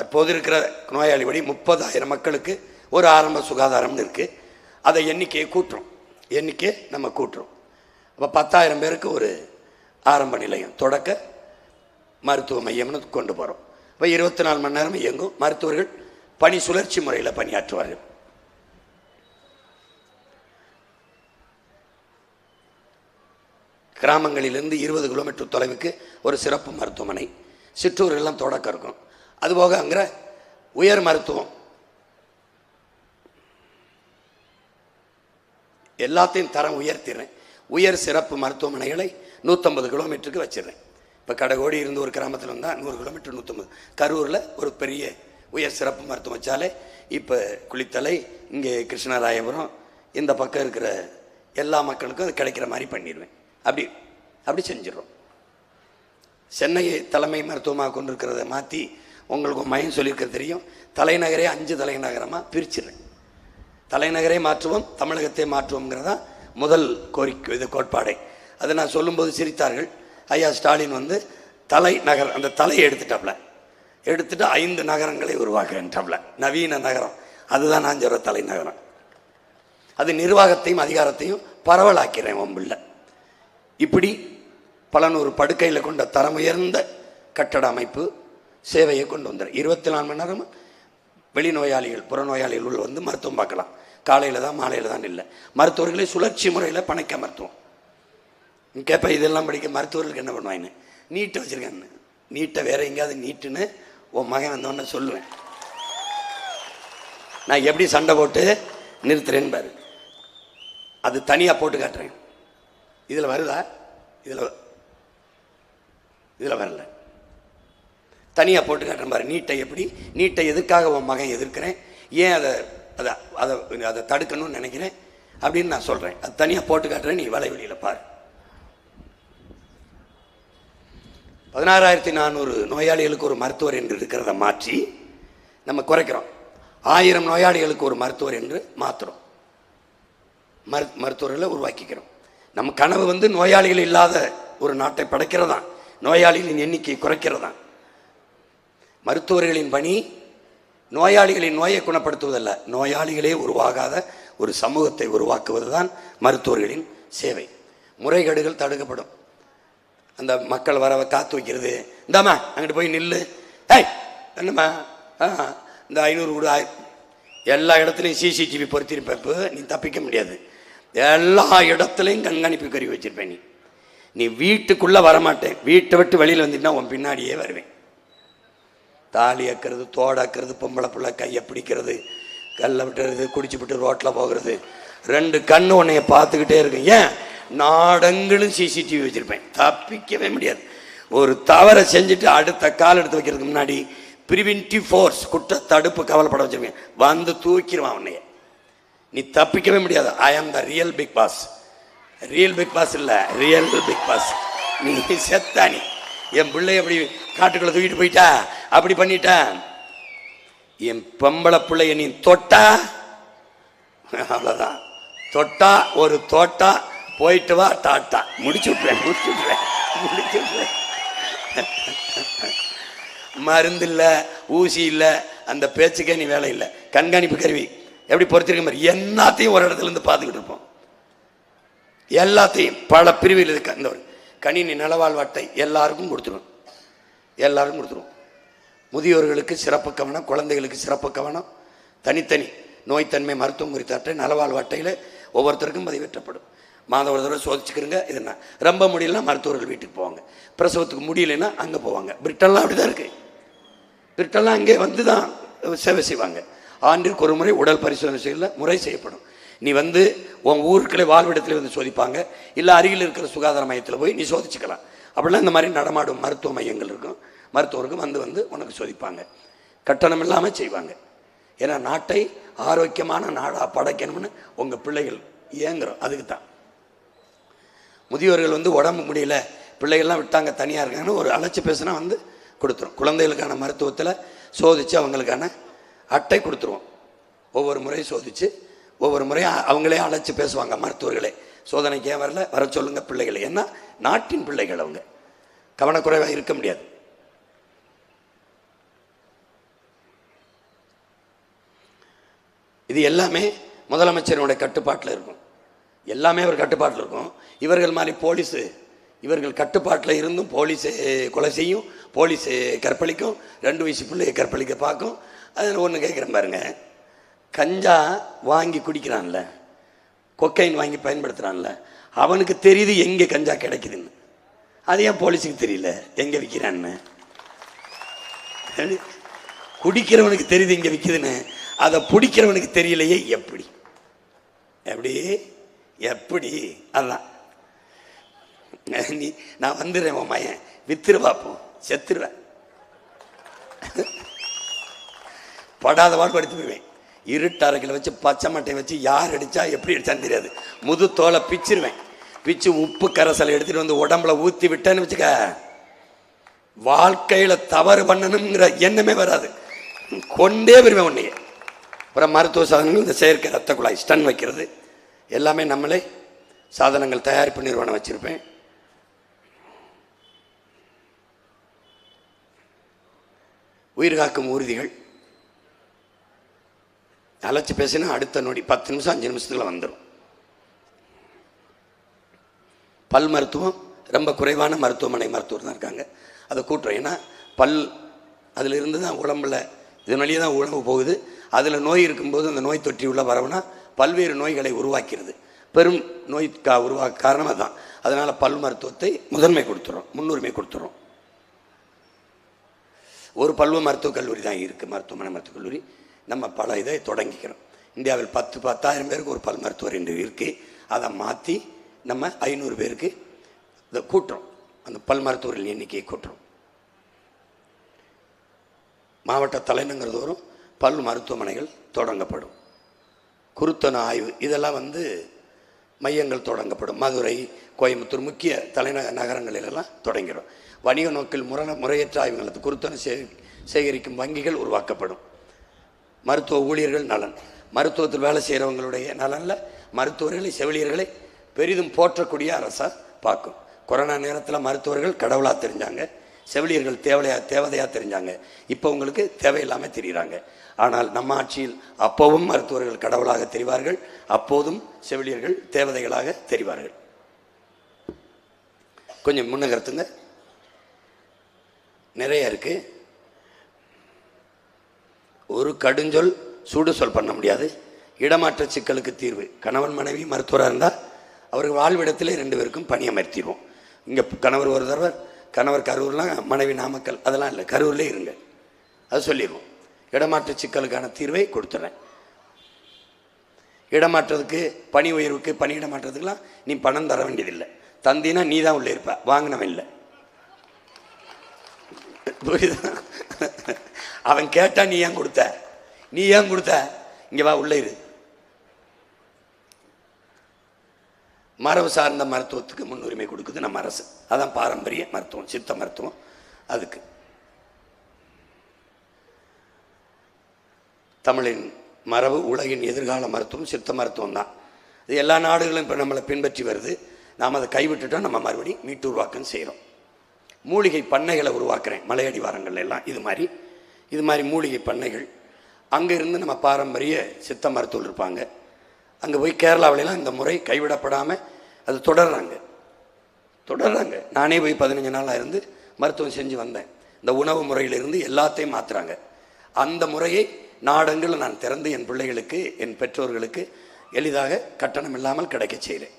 தற்போது இருக்கிற நோயாளி படி 30,000 மக்களுக்கு ஒரு ஆரம்ப சுகாதாரம்னு இருக்குது. அதை எண்ணிக்கையை கூட்டுறோம், எண்ணிக்கை நம்ம கூட்டுறோம். அப்போ 10,000 பேருக்கு ஒரு ஆரம்ப நிலையம், தொடக்க மருத்துவ மையம்னு கொண்டு போகிறோம். இப்போ 24 மணி நேரம் இயங்கும். மருத்துவர்கள் பணி சுழற்சி முறையில் பணியாற்றுவார்கள். கிராமங்களிலிருந்து 20 கிலோமீட்டர் தொலைவுக்கு ஒரு சிறப்பு மருத்துவமனை, சிற்றூர்களெல்லாம் தொடக்கம் இருக்கும். அதுபோக அங்கே உயர் மருத்துவம் எல்லாத்தையும் தரம் உயர்த்திடுறேன். உயர் சிறப்பு மருத்துவமனைகளை 150 கிலோமீட்டருக்கு வச்சிடுறேன். இப்போ கடகோடி இருந்து ஒரு கிராமத்தில் வந்தால் 100 கிலோமீட்டர் 150. கரூரில் ஒரு பெரிய உயர் சிறப்பு மருத்துவம் வச்சாலே இப்போ குளித்தலை, இங்கே கிருஷ்ணராயபுரம், இந்த பக்கம் இருக்கிற எல்லா மக்களுக்கும் அது கிடைக்கிற மாதிரி பண்ணிடுவேன். அப்படி செஞ்சிடறோம். சென்னையை தலைமை மருத்துவமாக கொண்டிருக்கிறத மாற்றி உங்களுக்கு மையம் சொல்லியிருக்க தெரியும். தலைநகரே 5 தலைநகரமாக பிரிச்சிடுறேன். தலைநகரே மாற்றுவோம், தமிழகத்தை மாற்றுவோங்கிறதா முதல் கோரிக்கை, இது கோட்பாடை. அதை நான் சொல்லும்போது சிரித்தார்கள். ஐயா ஸ்டாலின் வந்து தலைநகர், அந்த தலையை எடுத்துட்டாப்ல, எடுத்துட்டு 5 நகரங்களை உருவாக்குறாப்ல, நவீன நகரம். அதுதான் நான் சொல்கிற தலைநகரம். அது நிர்வாகத்தையும் அதிகாரத்தையும் பரவலாக்கிறேன் ஒம்பில்ல. இப்படி பல நூறு படுக்கையில் கொண்ட தரம் உயர்ந்த கட்டட அமைப்பு சேவையை கொண்டு வந்துடுறேன். 24 மணி நேரம் வெளிநோயாளிகள், புறநோயாளிகள் உள்ள வந்து மருத்துவம் பார்க்கலாம். காலையில் தான் மாலையில் தான் இல்லை. மருத்துவர்களை சுழற்சி முறையில் பணிக்க மருத்துவம். கேட்ப இதெல்லாம் படிக்க மருத்துவர்களுக்கு என்ன பண்ணுவாங்க? நீட்டை வச்சுருக்கேன்னு. நீட்டை வேற எங்கேயாவது நீட்டுன்னு உன் மகன் வந்தோடனே சொல்லுவேன். நான் எப்படி சண்டை போட்டு நிறுத்துறேன்னு பாரு. அது தனியாக போட்டு காட்டுறேன். இதில் வருதா? இதில் வரல. தனியாக போட்டு காட்டுறேன் பாரு. நீட்டை எப்படி, நீட்டை எதுக்காக உன் மகன் எதிர்க்கிறேன், ஏன் அதை தடுக்கணும்னு நினைக்கிறேன் அப்படின்னு நான் சொல்கிறேன். அது தனியாக போட்டு காட்டுறேன், நீ வலைவெளியில் பாரு. 16,400 நோயாளிகளுக்கு ஒரு மருத்துவர் என்று இருக்கிறத மாற்றி நம்ம குறைக்கிறோம். 1000 நோயாளிகளுக்கு ஒரு மருத்துவர் என்று மாற்றுறோம். மருத்துவர்களை உருவாக்கிக்கிறோம். நம்ம கனவு வந்து நோயாளிகள் இல்லாத ஒரு நாட்டை படைக்கிறதா, நோயாளிகளின் எண்ணிக்கையை குறைக்கிறதா. மருத்துவர்களின் பணி நோயாளிகளின் நோயை குணப்படுத்துவதல்ல, நோயாளிகளே உருவாகாத ஒரு சமூகத்தை உருவாக்குவது தான் மருத்துவர்களின் சேவை. முறைகேடுகள் தடுக்கப்படும். அந்த மக்கள் வரவை காத்து வைக்கிறது, இந்தாம்மா அங்கிட்டு போய் நில்லு, ஏய் என்னம்மா இந்த 500 கூட, எல்லா இடத்துலையும் சிசிடிவி பொருத்திருப்ப, நீ தப்பிக்க முடியாது. எல்லா இடத்துலையும் கண்காணிப்பு கருவி வச்சிருப்பேன். நீ வீட்டுக்குள்ளே வரமாட்டேன், வீட்டை விட்டு வெளியில் வந்துட்டா உன் பின்னாடியே வருவேன். தாலி அக்கிறது, தோடாக்கிறது, பொம்பளை பிள்ளை கையை பிடிக்கிறது, கல்லை விட்டுறது, குடிச்சு விட்டு ரோட்டில் போகிறது, 2 கண்ணு உன்னைய பார்த்துக்கிட்டே இருக்கு. ஏன்? நாடங்களும் சிசிடிவி வச்சுருப்பேன், தப்பிக்கவே முடியாது. ஒரு தவறை செஞ்சுட்டு அடுத்த கால் எடுத்து வைக்கிறதுக்கு முன்னாடி ப்ரிவென்டிவ் ஃபோர்ஸ், குற்ற தடுப்பு கவலைப்பட வச்சிருக்கேன். வந்து தூக்கிடுவான் உன்னைய, நீ தப்பிக்கவே முடியாது. I am the real big boss. Real big boss இல்லை, ரியல் பிக் பாஸ். நீ செத்தா, நீ என் பிள்ளை அப்படி காட்டுக்குள்ள தூக்கிட்டு போயிட்டா, அப்படி பண்ணிட்டா, என் பொம்பளை பிள்ளைய நீ தொட்டா அவ்வளோதான். தொட்டா ஒரு தோட்டா, போயிட்டு வா, டாட்டா, முடிச்சு விட்றேன். மருந்து இல்லை, ஊசி இல்லை, அந்த பேச்சுக்கே நீ வேலை இல்லை. கண்காணிப்பு கருவி எப்படி பொறுத்திருக்க மாதிரி எல்லாத்தையும் ஒரு இடத்துல இருந்து பார்த்துக்கிட்டு இருப்போம். எல்லாத்தையும் பல பிரிவில் இருக்கு. அந்த ஒரு கணினி நலவாழ்வு அட்டை எல்லாருக்கும் கொடுத்துருவோம். முதியோர்களுக்கு சிறப்பு கவனம், குழந்தைகளுக்கு சிறப்பு கவனம், தனித்தனி நோய்த்தன்மை மருத்துவம் குறித்த அட்டை நலவாழ்வு அட்டையில் ஒவ்வொருத்தருக்கும் பதிவேற்றப்படும். மாதம் ஒரு தடவை சோதிச்சுக்கிறங்க. இதுனா ரொம்ப முடியலன்னா மருத்துவர்கள் வீட்டுக்கு போவாங்க, பிரசவத்துக்கு முடியலைன்னா அங்கே போவாங்க. பிரிட்டன்லாம் அப்படி தான் இருக்குது. பிரிட்டன்லாம் அங்கே வந்து தான் சேவை செய்வாங்க. ஆண்டிற்கு ஒரு முறை உடல் பரிசோதனை செய்யல முறை செய்யப்படும். நீ வந்து உன் ஊருக்களை வாழ்விடத்தில் வந்து சோதிப்பாங்க, இல்லை அருகில் இருக்கிற சுகாதார மையத்தில் போய் நீ சோதிச்சுக்கலாம். அப்படிலாம் இந்த மாதிரி நடமாடும் மருத்துவ மையங்கள் இருக்கும். மருத்துவருக்கு வந்து உனக்கு சோதிப்பாங்க, கட்டணம் இல்லாமல் செய்வாங்க. ஏன்னா நாட்டை ஆரோக்கியமான நாடாக படைக்கணும்னு உங்கள் பிள்ளைகள் ஏங்குறோம். அதுக்கு தான் முதியோர்கள் வந்து உடம்பு முடியல, பிள்ளைகள்லாம் விட்டாங்க, தனியாக இருக்காங்கன்னு ஒரு அழைச்சி பேசுனா வந்து கொடுத்துரும். குழந்தைகளுக்கான மருத்துவத்தில் சோதித்து அவங்களுக்கான அட்டை கொடுத்துருவோம். ஒவ்வொரு முறையும் சோதித்து ஒவ்வொரு முறையும் அவங்களே அழைச்சி பேசுவாங்க. மருத்துவர்களே சோதனைக்கு ஏன் வரல, வர சொல்லுங்க பிள்ளைகளை. ஏன்னா நாட்டின் பிள்ளைகள், அவங்க கவனக்குறைவாக இருக்க முடியாது. இது எல்லாமே முதலமைச்சருடைய கட்டுப்பாட்டில் இருக்கும். எல்லாமே அவர் கட்டுப்பாட்டில் இருக்கும். இவர்கள் மாதிரி போலீஸு இவர்கள் கட்டுப்பாட்டில் இருந்தும் போலீஸு கொலை செய்யும், போலீஸு கற்பழிக்கும், 2 வயசு பிள்ளையை கற்பழிக்க பார்க்கும். அதில் ஒன்று கேட்குறேன் பாருங்க, கஞ்சா வாங்கி குடிக்கிறான்ல, கொக்கைன் வாங்கி பயன்படுத்துகிறான்ல, அவனுக்கு தெரியுது எங்கே கஞ்சா கிடைக்குதுன்னு. அது ஏன் போலீஸுக்கு தெரியல எங்கே விற்கிறான்னு? குடிக்கிறவனுக்கு தெரியுது இங்கே விற்கிதுன்னு, அதை பிடிக்கிறவனுக்கு தெரியலையே. எப்படி எப்படி எப்படி? அதான் நீ நான் வந்துடுறேன், உன் மையன் வித்துரு பார்ப்போம், செத்துருவேன், படாத பாடுபடுத்தி போயிடுவேன். இருட்டறைகளை வச்சு பச்சை மட்டையை வச்சு யார் அடித்தா எப்படி அடித்தான்னு தெரியாது, முது தோலை பிச்சிருவேன். பிச்சு உப்பு கரைசலை எடுத்துகிட்டு வந்து உடம்புல ஊற்றி விட்டேன்னு வச்சுக்க, வாழ்க்கையில் தவறு பண்ணணுங்கிற எண்ணமே வராது, கொண்டே வருவேன் உன்னையே. அப்புறம் மருத்துவ சாதனங்கள், இந்த செயற்கை ரத்த குழாய் ஸ்டன் வைக்கிறது எல்லாமே நம்மளே சாதனங்கள் தயாரிப்பு நிறுவனம் வச்சுருப்பேன். உயிர்காக்கும் ஊர்திகள் அழைச்சி பேசினா அடுத்த நொடி 10 நிமிஷம் 5 நிமிஷத்துல வந்துடும். பல் மருத்துவம் ரொம்ப குறைவான மருத்துவமனை மருத்துவர் தான் இருக்காங்க, அதை கூட்டுறோம். ஏன்னா பல் அதில் இருந்து தான் உடம்புல இதன் வழியே தான் உணவு போகுது. அதில் நோய் இருக்கும்போது அந்த நோய் தொற்றி உள்ள வரவுனா பல்வேறு நோய்களை உருவாக்கிறது. பெரும் நோய் உருவாக்க காரணம் அதுதான். அதனால் பல் மருத்துவத்தை முதன்மை கொடுத்துறோம், முன்னுரிமை கொடுத்துறோம். ஒரு பல்வ மருத்துவக் கல்லூரி தான் இருக்குது, மருத்துவமனை மருத்துவக் கல்லூரி. நம்ம பல இதை தொடங்கிக்கிறோம். இந்தியாவில் 10,000 பேருக்கு ஒரு பல் மருத்துவர் என்று இருக்குது. அதை மாற்றி நம்ம 500 பேருக்கு இதை கூட்டுறோம். அந்த பல் மருத்துவர்கள் எண்ணிக்கையை கூட்டுறோம். மாவட்ட தலைநகரத்தோறும் பல் மருத்துவமனைகள் தொடங்கப்படும். குருத்தன ஆய்வு இதெல்லாம் மையங்கள் தொடங்கப்படும். மதுரை, கோயம்புத்தூர் முக்கிய நகரங்களிலெல்லாம் தொடங்கிறோம். வணிக நோக்கில் முறையற்ற ஆய்வுகள் குருத்தன சேகரிக்கும் வங்கிகள் உருவாக்கப்படும். மருத்துவ ஊழியர்கள் நலன், மருத்துவத்தில் வேலை செய்கிறவங்களுடைய நலனில் மருத்துவர்களை செவிலியர்களை பெரிதும் போற்றக்கூடிய அரசாக பார்க்கும். கொரோனா நேரத்தில் மருத்துவர்கள் கடவுளாக தெரிஞ்சாங்க, செவிலியர்கள் தேவதையாக தெரிஞ்சாங்க. இப்போ உங்களுக்கு தேவையில்லாமல் தெரிகிறாங்க. ஆனால் நம்ம ஆட்சியில் அப்போவும் மருத்துவர்கள் கடவுளாக தெரிவார்கள், அப்போதும் செவிலியர்கள் தேவதைகளாக தெரிவார்கள். கொஞ்சம் முன்னகர்த்துங்க, நிறைய இருக்கு. ஒரு கடுஞ்சொல் சூடு சொல் பண்ண முடியாது. இடமாற்ற சிக்கலுக்கு தீர்வு, கணவன் மனைவி மருத்துவராக இருந்தால் அவர்கள் வாழ்விடத்திலே 2 பேருக்கும் பணி அமர்த்திடுவோம். இங்கே கணவர் ஒரு தடவை, கணவர் கரூர்லாம், மனைவி நாமக்கல், அதெல்லாம் இல்லை, கரூர்லேயே இருங்க, அது சொல்லிடுவோம். இடமாற்ற சிக்கலுக்கான தீர்வை கொடுத்துட்றேன். இடமாற்றத்துக்கு, பணி உயர்வுக்கு, பணியிட மாற்றத்துக்குலாம் நீ பணம் தர வேண்டியதில்லை. தந்தினா நீ தான் உள்ளே இருப்ப, வாங்கினவன் இல்லை. புரியுதா? அவன் கேட்டா நீ ஏன் கொடுத்த, நீ ஏன் கொடுத்த, இங்கே வா உள்ளே இரு. மரபு சார்ந்த மருத்துவத்துக்கு முன்னுரிமை கொடுக்குது நம்ம அரசு. அதான் பாரம்பரிய மருத்துவம், சித்த மருத்துவம். அதுக்கு தமிழின் மரபு, உலகின் எதிர்கால மருத்துவம் சித்த மருத்துவம் தான். இது எல்லா நாடுகளும் இப்போ நம்மளை பின்பற்றி வருது. நாம் அதை கைவிட்டுட்டோம், நம்ம மறுபடியும் மீட்டு உருவாக்கம் செய்கிறோம். மூலிகை பண்ணைகளை உருவாக்குறேன் மலையடி வாரங்கள் எல்லாம். இது மாதிரி மூலிகை பண்ணைகள். அங்கே இருந்து நம்ம பாரம்பரிய சித்த மருத்துவர்கள் இருப்பாங்க. அங்கே போய் கேரளாவிலாம் இந்த முறை கைவிடப்படாமல் அது தொடர்றாங்க. நானே போய் 15 நாளாக இருந்து மருத்துவம் செஞ்சு வந்தேன். இந்த உணவு முறையிலிருந்து எல்லாத்தையும் மாற்றுறாங்க. அந்த முறையை நாடெங்கிலும் நான் திறந்து என் பிள்ளைகளுக்கு, என் பெற்றோர்களுக்கு எளிதாக கட்டணம் இல்லாமல் கிடைக்க செய்கிறேன்.